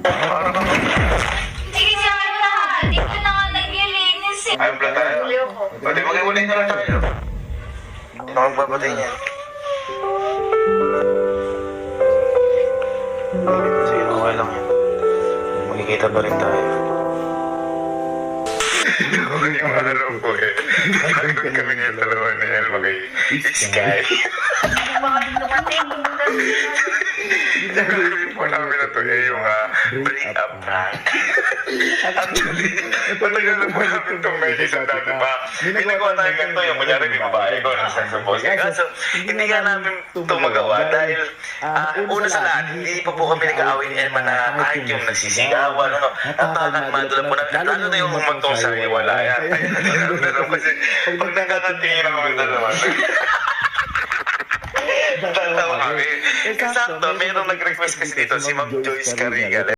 Parang ako. Sige nga na. Dito na nga naglilinis eh. Ayun pala tayo. Pwede mag-iwalay na lang tayo. Ako magpapatay niyan. Sige, okay lang yan. Magkikita pa rin tayo. Hindi ko alam po eh. Pagod kami ngayon dalawa na yan mag-i-sky. Gagawin po namin na to eh yung break-up prank. Patagal na po namin itong medyo dati pa. Ginagawa tayo ganito yung kunyari may babae ko na sa boss. Kaso hindi nga namin ito magawa dahil una sa lahat, hindi pa po kami nag-aaway ni Elma na kahit yung nagsisigawan, napakagmadula po natin. Lalo na yung humantong sa iwalayan. Kasi pag nakakatingin ako ng dalawa, tatawa kami. Kasakto, mayroong nag-request kasi dito si Ma'am Joyce Carrigal.